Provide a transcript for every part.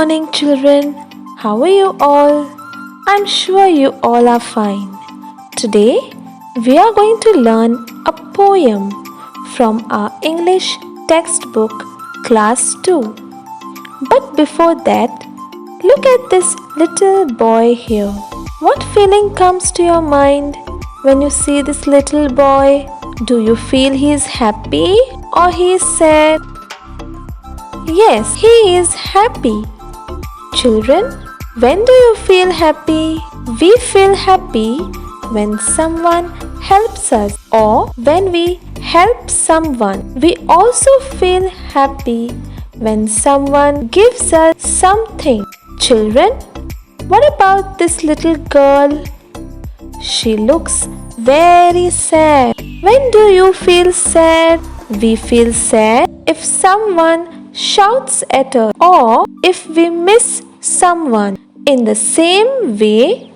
morning, children. How are you all? I'm sure you all are fine. Today, we are going to learn a poem from our English textbook, Class 2. But before that, look at this little boy here. What feeling comes to your mind when you see this little boy? Do you feel he is happy or he is sad? Yes, he is happy. Children, when do you feel happy? We feel happy when someone helps us or when we help someone. We also feel happy when someone gives us something. Children, what about this little girl? She looks very sad. When do you feel sad? We feel sad if someone shouts at us or if we miss someone. In the same way,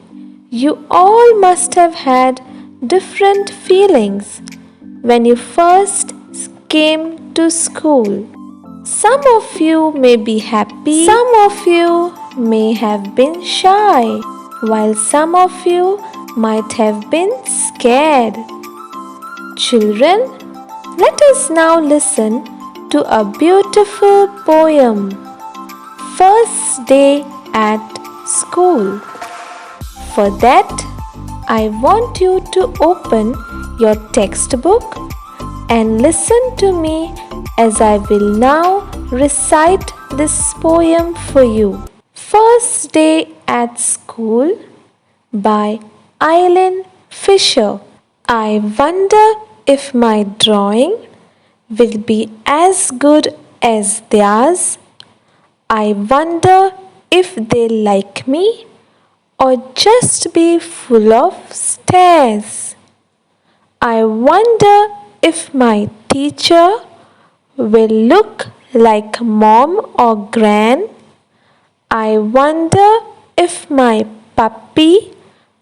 you all must have had different feelings when you first came to school. Some of you may be happy, some of you may have been shy, while some of you might have been scared. Children, let us now listen to a beautiful poem, First Day at School. For that, I want you to open your textbook and listen to me as I will now recite this poem for you. First Day at School by Eileen Fisher. I wonder if my drawing will be as good as theirs. I wonder if they like me or just be full of stares. I wonder if my teacher will look like mom or gran. I wonder if my puppy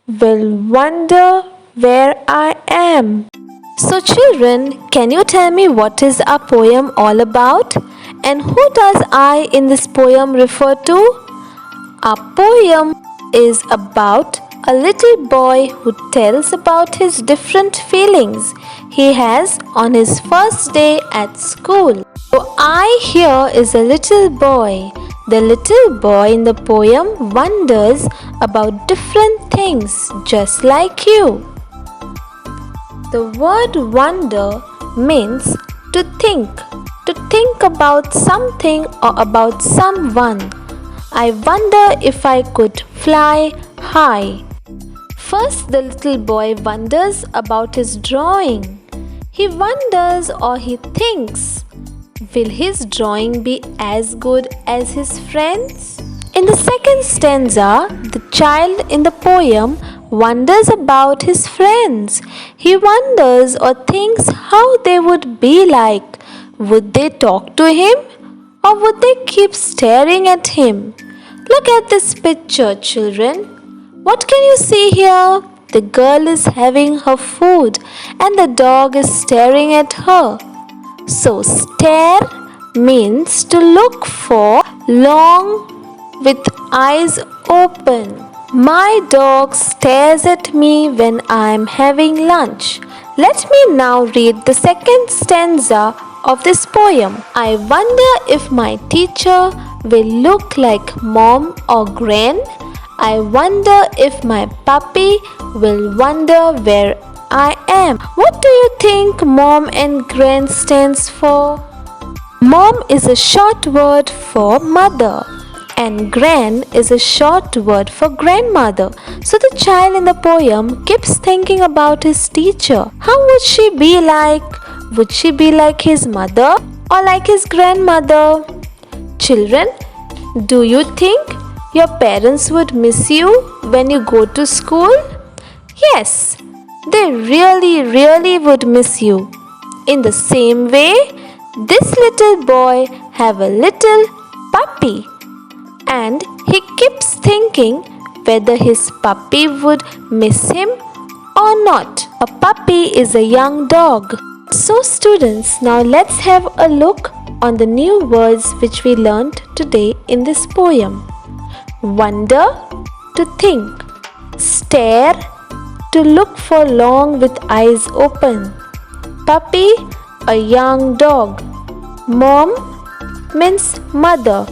will wonder where I am. So children, can you tell me what is our poem all about? And who does I in this poem refer to? Our poem is about a little boy who tells about his different feelings he has on his first day at school. So I here is a little boy. The little boy in the poem wonders about different things just like you. The word wonder means to think about something or about someone. I wonder if I could fly high. First, the little boy wonders about his drawing. He wonders or he thinks, will his drawing be as good as his friends? In the second stanza, the child in the poem wonders about his friends. He wonders or thinks how they would be like. Would they talk to him or would they keep staring at him? Look at this picture, children. What can you see here? The girl is having her food and the dog is staring at her. So stare means to look for long with eyes open. My dog stares at me when I am having lunch. Let me now read the second stanza of this poem. I wonder if my teacher will look like mom or gran. I wonder if my puppy will wonder where I am. What do you think mom and gran stands for? Mom is a short word for mother and gran is a short word for grandmother. So the child in the poem keeps thinking about his teacher. How would she be like? Would she be like his mother or like his grandmother? Children, do you think your parents would miss you when you go to school? Yes, they really would miss you. In the same way, this little boy have a little puppy and he keeps thinking whether his puppy would miss him or not. A puppy is a young dog. So students, now let's have a look on the new words which we learnt today in this poem. Wonder, to think. Stare, to look for long with eyes open. Puppy, a young dog. Mom means mother.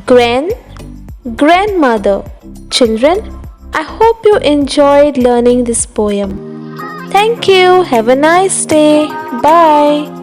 Grandmother. Children, I hope you enjoyed learning this poem. Thank you. Have a nice day. Bye.